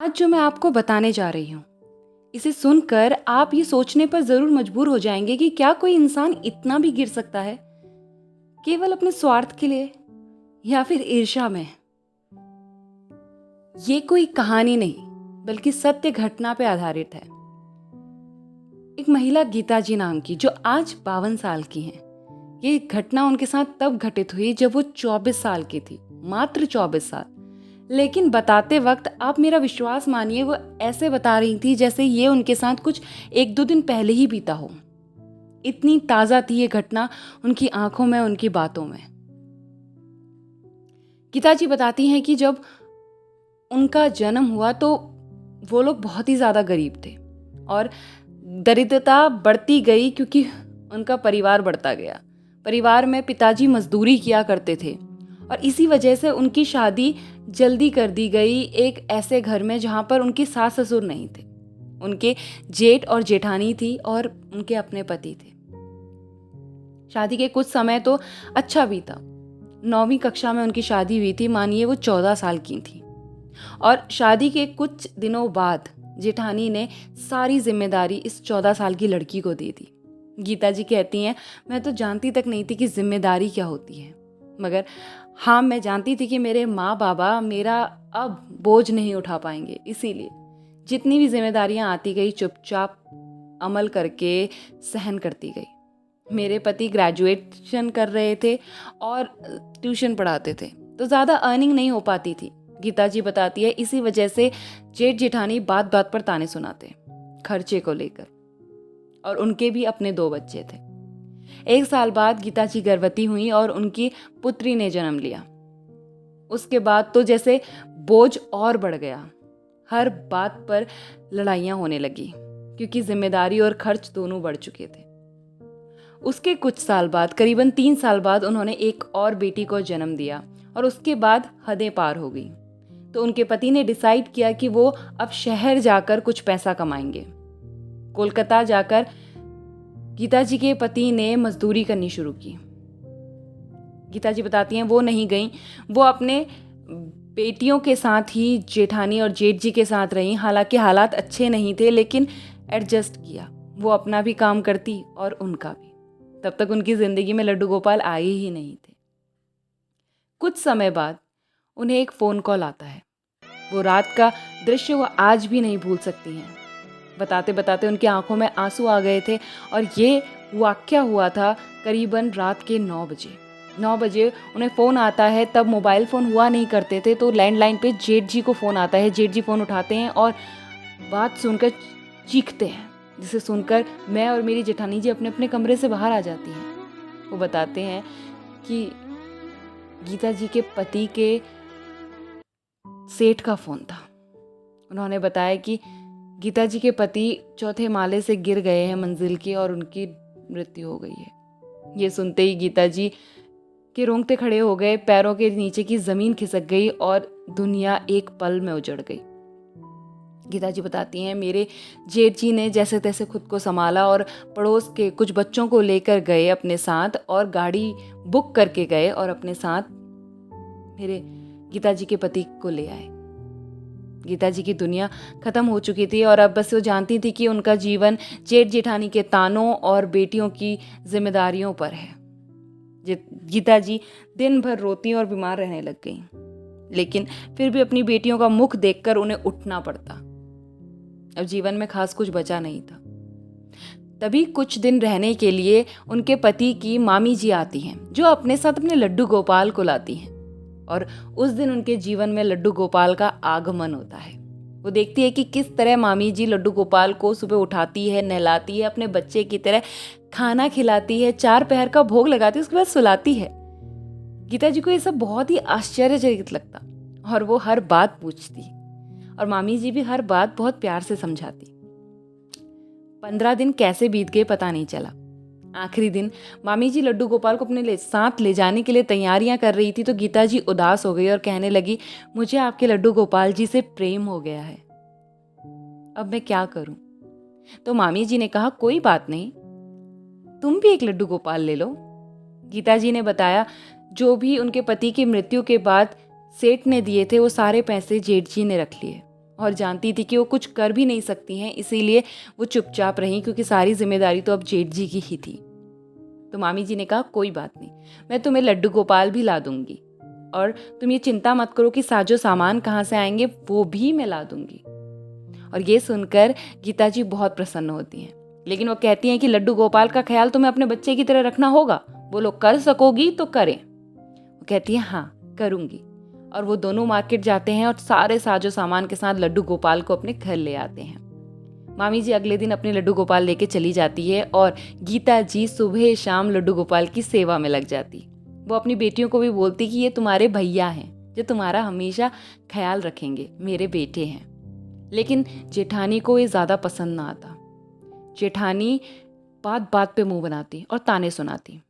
आज जो मैं आपको बताने जा रही हूँ, इसे सुनकर आप ये सोचने पर ज़रूर मजबूर हो जाएंगे कि क्या कोई इंसान इतना भी गिर सकता है, केवल अपने स्वार्थ के लिए या फिर ईर्ष्या में। ये कोई कहानी नहीं, बल्कि सत्य घटना पे आधारित है। एक महिला गीता जी नाम की, जो आज 52 साल की हैं। ये घटना उनके साथ तब घटित हुई जब वो 24 साल की थी, मात्र 24 साल। लेकिन बताते वक्त आप मेरा विश्वास मानिए, वो ऐसे बता रही थी जैसे ये उनके साथ कुछ 1-2 दिन पहले ही बीता हो। इतनी ताज़ा थी ये घटना उनकी आंखों में, उनकी बातों में। गीता जी बताती हैं कि जब उनका जन्म हुआ तो वो लोग बहुत ही ज़्यादा गरीब थे और दरिद्रता बढ़ती गई क्योंकि उनका परिवार बढ़ता गया। परिवार में पिताजी मजदूरी किया करते थे और इसी वजह से उनकी शादी जल्दी कर दी गई एक ऐसे घर में जहाँ पर उनके सास ससुर नहीं थे। उनके जेठ और जेठानी थी और उनके अपने पति थे। शादी के कुछ समय तो अच्छा भी था। 9वीं कक्षा में उनकी शादी हुई थी, मानिए वो 14 साल की थी। और शादी के कुछ दिनों बाद जेठानी ने सारी जिम्मेदारी इस 14 साल की लड़की को दे दी। गीता जी कहती हैं, मैं तो जानती तक नहीं थी कि जिम्मेदारी क्या होती है, मगर हाँ, मैं जानती थी कि मेरे माँ बाबा मेरा अब बोझ नहीं उठा पाएंगे। इसीलिए जितनी भी जिम्मेदारियां आती गई, चुपचाप अमल करके सहन करती गई। मेरे पति ग्रेजुएशन कर रहे थे और ट्यूशन पढ़ाते थे, तो ज़्यादा अर्निंग नहीं हो पाती थी। गीता जी बताती है, इसी वजह से जेठ जेठानी बात बात पर ताने सुनाते खर्चे को लेकर, और उनके भी अपने 2 बच्चे थे। 1 साल बाद गीता जी गर्भवती हुई और उनकी पुत्री ने जन्म लिया। उसके बाद तो जैसे बोझ और बढ़ गया। हर बात पर लड़ाइयाँ होने लगी क्योंकि जिम्मेदारी और खर्च दोनों बढ़ चुके थे। उसके कुछ साल बाद, करीबन 3 साल बाद, उन्होंने एक और बेटी को जन्म दिया और उसके बाद हदें पार हो गई। तो उनके पति ने डिसाइड किया कि वो अब शहर जाकर कुछ पैसा कमाएंगे। कोलकाता जाकर गीता जी के पति ने मजदूरी करनी शुरू की। गीता जी बताती हैं, वो नहीं गईं, वो अपने बेटियों के साथ ही जेठानी और जेठ जी के साथ रहीं। हालांकि हालात अच्छे नहीं थे, लेकिन एडजस्ट किया। वो अपना भी काम करती और उनका भी। तब तक उनकी जिंदगी में लड्डू गोपाल आए ही नहीं थे। कुछ समय बाद उन्हें एक फ़ोन कॉल आता है। वो रात का दृश्य वो आज भी नहीं भूल सकती हैं। बताते बताते उनकी आंखों में आंसू आ गए थे और ये वाक़या हुआ था करीबन रात के 9 बजे। 9 बजे उन्हें फ़ोन आता है। तब मोबाइल फ़ोन हुआ नहीं करते थे, तो लैंडलाइन पे जेठ जी को फ़ोन आता है। जेठ जी फ़ोन उठाते हैं और बात सुनकर चीखते हैं, जिसे सुनकर मैं और मेरी जेठानी जी अपने अपने कमरे से बाहर आ जाती हैं। वो बताते हैं कि गीता जी के पति के सेठ का फ़ोन था। उन्होंने बताया कि गीता जी के पति 4थे माले से गिर गए हैं मंजिल की और उनकी मृत्यु हो गई है। ये सुनते ही गीता जी के रोंगटे खड़े हो गए, पैरों के नीचे की ज़मीन खिसक गई और दुनिया एक पल में उजड़ गई। गीता जी बताती हैं, मेरे जेठ जी ने जैसे तैसे खुद को संभाला और पड़ोस के कुछ बच्चों को लेकर गए अपने साथ, और गाड़ी बुक करके गए और अपने साथ मेरे गीता जी के पति को ले आए। गीता जी की दुनिया खत्म हो चुकी थी और अब बस वो जानती थी कि उनका जीवन जेठ जेठानी के तानों और बेटियों की जिम्मेदारियों पर है। गीता जी दिन भर रोती और बीमार रहने लग गई, लेकिन फिर भी अपनी बेटियों का मुख देखकर उन्हें उठना पड़ता। अब जीवन में खास कुछ बचा नहीं था। तभी कुछ दिन रहने के लिए उनके पति की मामी जी आती हैं, जो अपने साथ अपने लड्डू गोपाल को लाती हैं, और उस दिन उनके जीवन में लड्डू गोपाल का आगमन होता है। वो देखती है कि किस तरह मामी जी लड्डू गोपाल को सुबह उठाती है, नहलाती है, अपने बच्चे की तरह खाना खिलाती है, 4 पहर का भोग लगाती है, उसके बाद सुलाती है। गीता जी को ये सब बहुत ही आश्चर्यचकित लगता और वो हर बात पूछती, और मामी जी भी हर बात बहुत प्यार से समझाती। 15 दिन कैसे बीत गए पता नहीं चला। आखिरी दिन मामी जी लड्डू गोपाल को अपने साथ ले जाने के लिए तैयारियां कर रही थी, तो गीता जी उदास हो गई और कहने लगी, मुझे आपके लड्डू गोपाल जी से प्रेम हो गया है, अब मैं क्या करूं? तो मामी जी ने कहा, कोई बात नहीं, तुम भी एक लड्डू गोपाल ले लो। गीता जी ने बताया, जो भी उनके पति की मृत्यु के बाद सेठ ने दिए थे, वो सारे पैसे जेठ जी ने रख लिए और जानती थी कि वो कुछ कर भी नहीं सकती हैं, इसीलिए वो चुपचाप रहीं क्योंकि सारी जिम्मेदारी तो अब जेठ जी की ही थी। तो मामी जी ने कहा कोई बात नहीं, मैं तुम्हें लड्डू गोपाल भी ला दूंगी और तुम ये चिंता मत करो कि साजो सामान कहाँ से आएंगे, वो भी मैं ला दूंगी। और ये सुनकर गीता जी बहुत प्रसन्न होती हैं, लेकिन वो कहती हैं कि लड्डू गोपाल का ख्याल तुम्हें अपने बच्चे की तरह रखना होगा, वो लोग कर सकोगी तो करें। वो कहती है हाँ करूंगी। और वो दोनों मार्केट जाते हैं और सारे साजो सामान के साथ लड्डू गोपाल को अपने घर ले आते हैं। मामी जी अगले दिन अपने लड्डू गोपाल लेके चली जाती है और गीता जी सुबह शाम लड्डू गोपाल की सेवा में लग जाती। वो अपनी बेटियों को भी बोलती कि ये तुम्हारे भैया हैं जो तुम्हारा हमेशा ख्याल रखेंगे, मेरे बेटे हैं। लेकिन जेठानी को ये ज़्यादा पसंद ना आता। जेठानी बात बात पे मुंह बनाती और ताने सुनाती।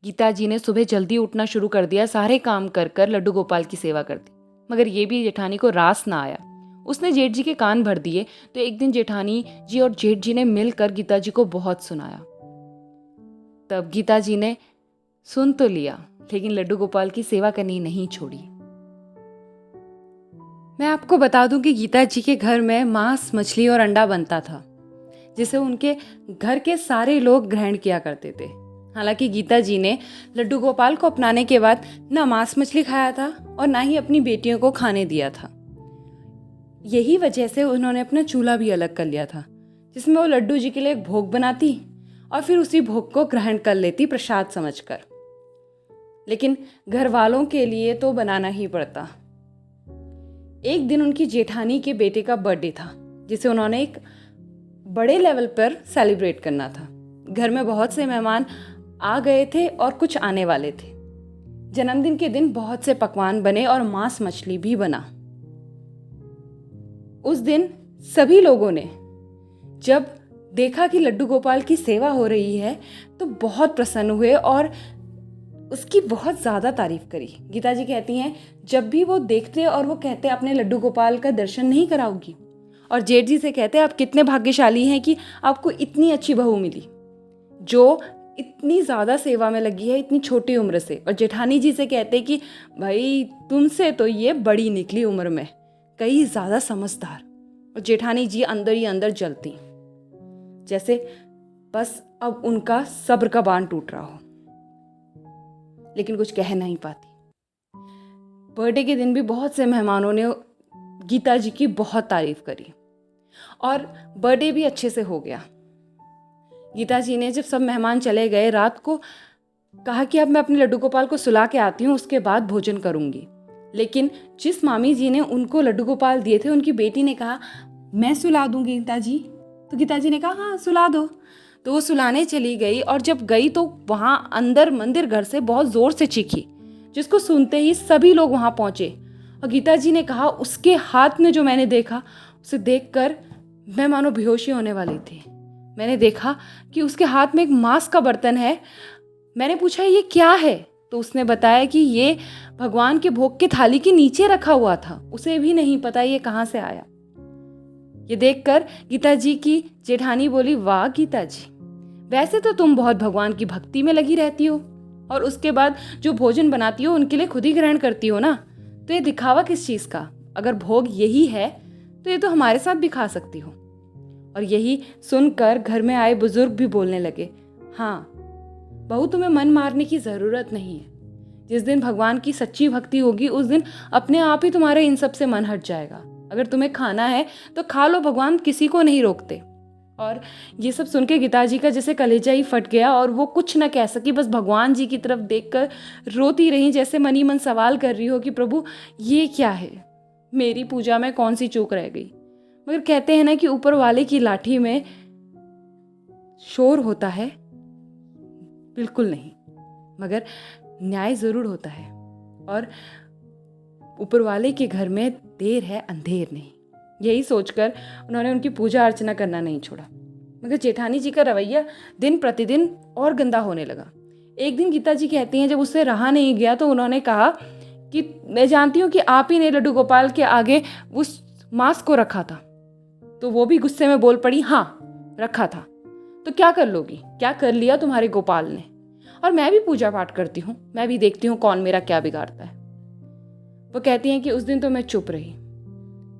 गीता जी ने सुबह जल्दी उठना शुरू कर दिया, सारे काम कर कर लड्डू गोपाल की सेवा करती, मगर ये भी जेठानी को रास ना आया। उसने जेठ जी के कान भर दिए। तो एक दिन जेठानी जी और जेठ जी ने मिलकर गीता जी को बहुत सुनाया। तब गीता जी ने सुन तो लिया, लेकिन लड्डू गोपाल की सेवा करनी नहीं छोड़ी। मैं आपको बता दूं कि गीता जी के घर में मांस, मछली और अंडा बनता था, जिसे उनके घर के सारे लोग ग्रहण किया करते थे। हालांकि गीता जी ने लड्डू गोपाल को अपनाने के बाद ना मांस मछली खाया था और ना ही अपनी बेटियों को खाने दिया था। यही वजह से उन्होंने अपना चूल्हा भी अलग कर लिया था, जिसमें वो लड्डू जी के लिए एक भोग बनाती और फिर उसी भोग को ग्रहण कर लेती प्रसाद समझकर। लेकिन घर वालों के लिए तो बनाना ही पड़ता। एक दिन उनकी जेठानी के बेटे का बर्थडे था, जिसे उन्होंने एक बड़े लेवल पर सेलिब्रेट करना था। घर में बहुत से मेहमान आ गए थे और कुछ आने वाले थे। जन्मदिन के दिन बहुत से पकवान बने और मांस मछली भी बना। उस दिन सभी लोगों ने जब देखा कि लड्डू गोपाल की सेवा हो रही है तो बहुत प्रसन्न हुए और उसकी बहुत ज़्यादा तारीफ करी। गीता जी कहती हैं जब भी वो देखते और वो कहते अपने लड्डू गोपाल का दर्शन नहीं कराओगी, और जेठ जी से कहते आप कितने भाग्यशाली हैं कि आपको इतनी अच्छी बहू मिली जो इतनी ज़्यादा सेवा में लगी है इतनी छोटी उम्र से। और जेठानी जी से कहते कि भाई तुमसे तो ये बड़ी निकली उम्र में, कई ज़्यादा समझदार। और जेठानी जी अंदर ही अंदर जलती, जैसे बस अब उनका सब्र का बांध टूट रहा हो, लेकिन कुछ कह नहीं पाती। बर्थडे के दिन भी बहुत से मेहमानों ने गीता जी की बहुत तारीफ करी और बर्थडे भी अच्छे से हो गया। गीता जी ने जब सब मेहमान चले गए, रात को कहा कि अब मैं अपने लड्डू गोपाल को सुला के आती हूँ, उसके बाद भोजन करूंगी। लेकिन जिस मामी जी ने उनको लड्डू गोपाल दिए थे, उनकी बेटी ने कहा मैं सुला दूंगी गीता जी। तो गीता जी ने कहा हाँ सुला दो। तो वो सुलाने चली गई और जब गई तो वहाँ अंदर मंदिर घर से बहुत ज़ोर से चीखी, जिसको सुनते ही सभी लोग वहाँ पहुँचे। और गीता जी ने कहा उसके हाथ में जो मैंने देखा, उसे देखकर मैं मानो बेहोशी होने वाली थी। मैंने देखा कि उसके हाथ में एक मांस का बर्तन है। मैंने पूछा ये क्या है, तो उसने बताया कि ये भगवान के भोग के थाली के नीचे रखा हुआ था, उसे भी नहीं पता ये कहाँ से आया। ये देखकर गीता जी की जेठानी बोली वाह गीता जी, वैसे तो तुम बहुत भगवान की भक्ति में लगी रहती हो और उसके बाद जो भोजन बनाती हो उनके लिए खुद ही ग्रहण करती हो ना, तो ये दिखावा किस चीज़ का? अगर भोग यही है तो ये तो हमारे साथ भी खा सकती हो। और यही सुनकर घर में आए बुजुर्ग भी बोलने लगे हाँ बहू, तुम्हें मन मारने की ज़रूरत नहीं है। जिस दिन भगवान की सच्ची भक्ति होगी उस दिन अपने आप ही तुम्हारे इन सब से मन हट जाएगा। अगर तुम्हें खाना है तो खा लो, भगवान किसी को नहीं रोकते। और ये सब सुन के गीता जी का जैसे कलेजा ही फट गया और वो कुछ न कह सकी, बस भगवान जी की तरफ देखकर रोती रही, जैसे मन ही मन सवाल कर रही हो कि प्रभु ये क्या है, मेरी पूजा में कौन सी चूक रह गई। मगर कहते हैं ना कि ऊपर वाले की लाठी में शोर होता है, बिल्कुल नहीं, मगर न्याय ज़रूर होता है। और ऊपर वाले के घर में देर है अंधेर नहीं। यही सोचकर उन्होंने उनकी पूजा अर्चना करना नहीं छोड़ा। मगर जेठानी जी का रवैया दिन प्रतिदिन और गंदा होने लगा। एक दिन गीता जी कहती हैं जब उससे रहा नहीं गया तो उन्होंने कहा कि मैं जानती हूँ कि आप ही ने लड्डू गोपाल के आगे उस मांस को रखा था। तो वो भी गुस्से में बोल पड़ी हाँ रखा था, तो क्या कर लोगी, क्या कर लिया तुम्हारे गोपाल ने? और मैं भी पूजा पाठ करती हूँ, मैं भी देखती हूँ कौन मेरा क्या बिगाड़ता है। वो कहती हैं कि उस दिन तो मैं चुप रही,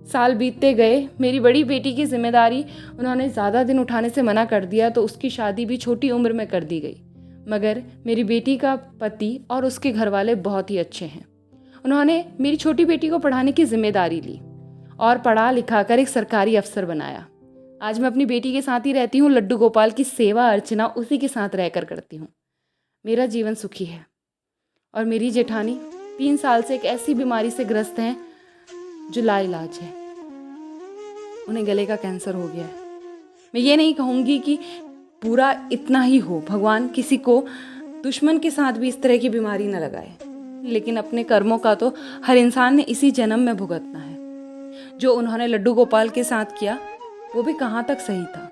साल बीतते गए, मेरी बड़ी बेटी की जिम्मेदारी उन्होंने ज़्यादा दिन उठाने से मना कर दिया तो उसकी शादी भी छोटी उम्र में कर दी गई। मगर मेरी बेटी का पति और उसके घर वाले बहुत ही अच्छे हैं। उन्होंने मेरी छोटी बेटी को पढ़ाने की जिम्मेदारी ली और पढ़ा लिखा कर एक सरकारी अफसर बनाया। आज मैं अपनी बेटी के साथ ही रहती हूँ, लड्डू गोपाल की सेवा अर्चना उसी के साथ रहकर करती हूँ। मेरा जीवन सुखी है। और मेरी जेठानी 3 साल से एक ऐसी बीमारी से ग्रस्त हैं जो लाइलाज है। उन्हें गले का कैंसर हो गया है। मैं ये नहीं कहूँगी कि पूरा इतना ही हो, भगवान किसी को दुश्मन के साथ भी इस तरह की बीमारी न लगाए, लेकिन अपने कर्मों का तो हर इंसान ने इसी जन्म में भुगतना है। जो उन्होंने लड्डू गोपाल के साथ किया वो भी कहाँ तक सही था,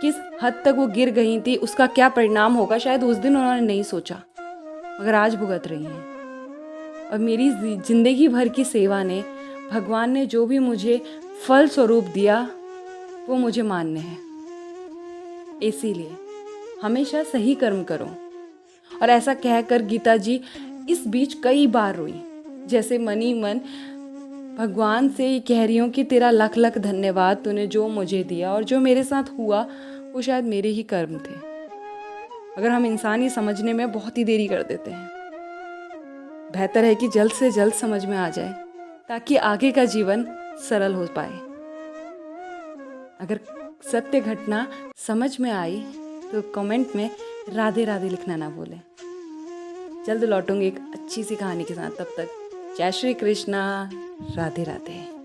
किस हद तक वो गिर गई थी, उसका क्या परिणाम होगा, शायद उस दिन उन्होंने नहीं सोचा, मगर आज भुगत रही हैं। और मेरी जिंदगी भर की सेवा ने, भगवान ने जो भी मुझे फल स्वरूप दिया वो मुझे मान्य है। इसीलिए हमेशा सही कर्म करो। और ऐसा कहकर गीता जी इस बीच कई बार रोई, जैसे मनी मन भगवान से ये कह रही हूँ कि तेरा लख लख धन्यवाद, तूने जो मुझे दिया और जो मेरे साथ हुआ वो शायद मेरे ही कर्म थे। अगर हम इंसान ये समझने में बहुत ही देरी कर देते हैं, बेहतर है कि जल्द से जल्द समझ में आ जाए ताकि आगे का जीवन सरल हो पाए। अगर सत्य घटना समझ में आई तो कमेंट में राधे राधे लिखना ना भूलें। जल्द लौटूंगी एक अच्छी सी कहानी के साथ। तब तक जय श्री कृष्णा, राधे राधे।